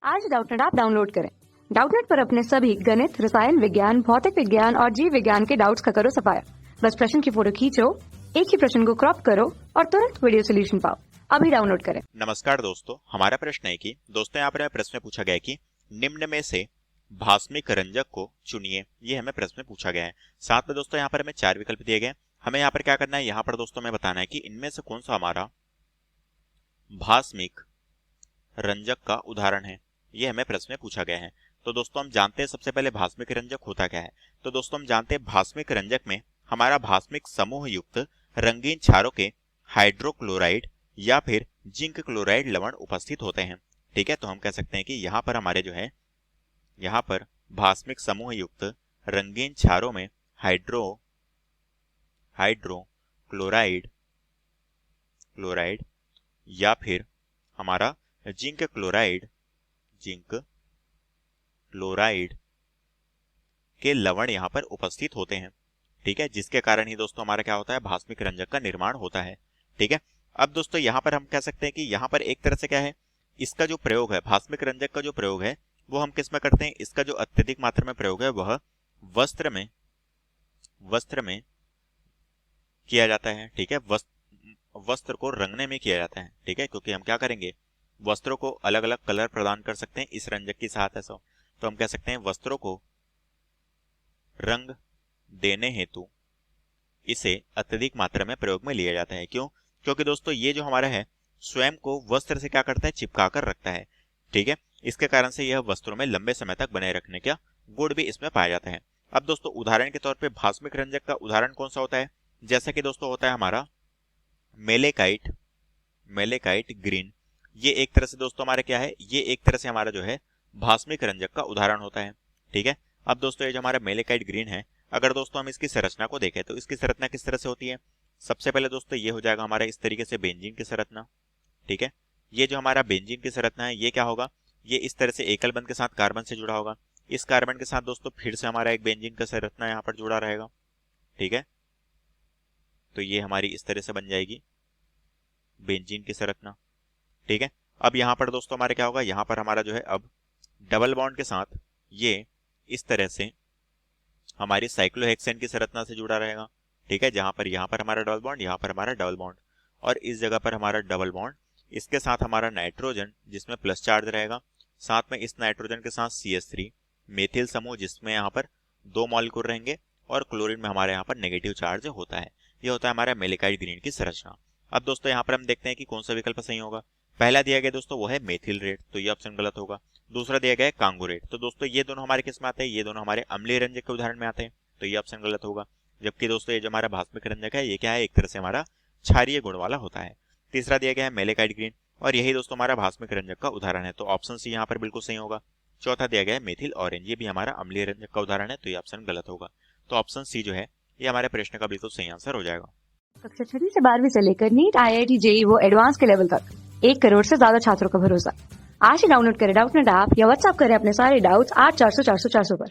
आज Doubtnut app download करें। Doubtnut पर अपने सभी गणित, रसायन विज्ञान, भौतिक विज्ञान और जीव विज्ञान के डाउट्स का करो सफाया। बस प्रश्न की फोटो खींचो, एक ही प्रश्न को क्रॉप करो और तुरंत वीडियो सोल्यूशन पाओ। अभी डाउनलोड करें। नमस्कार दोस्तों, हमारा प्रश्न है कि दोस्तों यहाँ पर प्रश्न में पूछा गया है कि निम्न में से भास्मिक रंजक को चुनिए। ये हमें प्रश्न में पूछा गया है। साथ में दोस्तों यहाँ पर हमें 4 विकल्प दिए गए। हमें यहाँ पर क्या करना है, यहाँ पर दोस्तों हमें बताना है कि इनमें से कौन सा हमारा भास्मिक रंजक का उदाहरण है। ये हमें प्रश्न में पूछा गया है। तो दोस्तों हम जानते हैं सबसे पहले भास्मिक रंजक होता क्या है। तो दोस्तों हम जानते हैं भास्मिक रंजक में हमारा भास्मिक समूह युक्त रंगीन क्षारों के हाइड्रोक्लोराइड या फिर जिंक क्लोराइड लवण उपस्थित होते हैं। ठीक है, तो हम कह सकते हैं कि यहाँ पर हमारे जो है, यहाँ पर भास्मिक समूह युक्त रंगीन क्षारों में हाइड्रोक्लोराइड या फिर हमारा जिंक क्लोराइड के लवण यहाँ पर उपस्थित होते हैं। ठीक है, जिसके कारण ही दोस्तों हमारा क्या होता है, भास्मिक रंजक का निर्माण होता है। ठीक है, अब दोस्तों यहाँ पर हम कह सकते हैं कि यहाँ पर एक तरह से क्या है, इसका जो प्रयोग है, भास्मिक रंजक का जो प्रयोग है वो हम किस में करते हैं, इसका जो अत्यधिक मात्रा में प्रयोग है वह वस्त्र में किया जाता है। ठीक है, वस्त्र को रंगने में किया जाता है। ठीक है, क्योंकि हम क्या करेंगे, वस्त्रों को अलग अलग कलर प्रदान कर सकते हैं इस रंजक की सहायता से। तो हम कह सकते हैं वस्त्रों को रंग देने हेतु इसे अत्यधिक मात्रा में प्रयोग में लिया जाता है। क्यों? क्योंकि दोस्तों ये जो हमारा है स्वयं को वस्त्र से क्या करता है, चिपका कर रखता है। ठीक है, इसके कारण से यह वस्त्रों में लंबे समय तक बने रखने का गुण भी इसमें पाया जाता है। अब दोस्तों उदाहरण के तौर पे भास्मिक रंजक का उदाहरण कौन सा होता है, जैसा कि दोस्तों होता है हमारा मेलेकाइट ग्रीन। ये एक तरह से दोस्तों हमारे क्या है, ये एक तरह से हमारा जो है भास्मिक रंजक का उदाहरण होता है। ठीक है, अब दोस्तों ये जो हमारा मेलेकाइट ग्रीन है, अगर दोस्तों हम इसकी संरचना को देखें तो इसकी संरचना किस तरह से होती है। सबसे पहले दोस्तों ये हो जाएगा हमारा इस तरीके से बेंजीन की संरचना। ठीक है, ये जो हमारा बेंजीन की संरचना है ये क्या होगा, ये इस तरह से एकल बंध के साथ कार्बन से जुड़ा होगा। इस कार्बन के साथ दोस्तों फिर से हमारा एक बेंजीन का संरचना यहाँ पर जुड़ा रहेगा। ठीक है, तो ये हमारी इस तरह से बन जाएगी बेंजीन की संरचना। ठीक है, अब यहाँ पर दोस्तों हमारे क्या होगा, यहाँ पर हमारा जो है अब डबल बॉन्ड के साथ ये इस तरह से हमारी साइक्लोहेक्सेन की संरचना से जुड़ा रहेगा। ठीक है, जहां पर यहाँ पर हमारा डबल बॉन्ड, यहाँ पर हमारा डबल बॉन्ड और इस जगह पर हमारा डबल बॉन्ड, इसके साथ हमारा नाइट्रोजन जिसमें प्लस चार्ज रहेगा, साथ में इस नाइट्रोजन के साथ CH3 मेथिल समूह जिसमें यहाँ पर 2 मॉलिक्यूल रहेंगे और क्लोरीन में हमारे यहाँ पर नेगेटिव चार्ज होता है। ये होता है हमारा मेलेकाइट ग्रीन की संरचना। अब दोस्तों यहाँ पर हम देखते हैं कि कौन सा विकल्प सही होगा। पहला दिया गया दोस्तों वो है मेथिल रेड, तो ये ऑप्शन गलत होगा। दूसरा दिया गया है कांगो रेड, तो दोस्तों ये दोनों हमारे किस में आते हैं, ये दोनों हमारे अम्लीय रंजक के उदाहरण में आते हैं, तो ये ऑप्शन गलत होगा। जबकि दोस्तों ये जो हमारा भास्मिक रंजक है ये क्या है, एक तरह से हमारा क्षारीय गुण वाला होता है। तीसरा दिया गया है मेलेकाइट ग्रीन और यही दोस्तों हमारा भास्मिक रंजक का उदाहरण है, तो ऑप्शन सी यहाँ पर बिल्कुल सही होगा। चौथा दिया गया है मेथिल ऑरेंज, ये भी हमारा अम्लीय रंजक का उदाहरण है, तो ये ऑप्शन गलत होगा। तो ऑप्शन सी जो है ये हमारे प्रश्न का बिल्कुल सही आंसर हो जाएगा। कक्षा 6 से 12वीं से लेकर नीट, IIT, JEE वो एडवांस के लेवल तक 1 करोड़ से ज्यादा छात्रों का भरोसा। आज ही डाउनलोड करें डाउटनेट ऐप या व्हाट्सएप करें अपने सारे डाउट्स 8400 400 400 पर।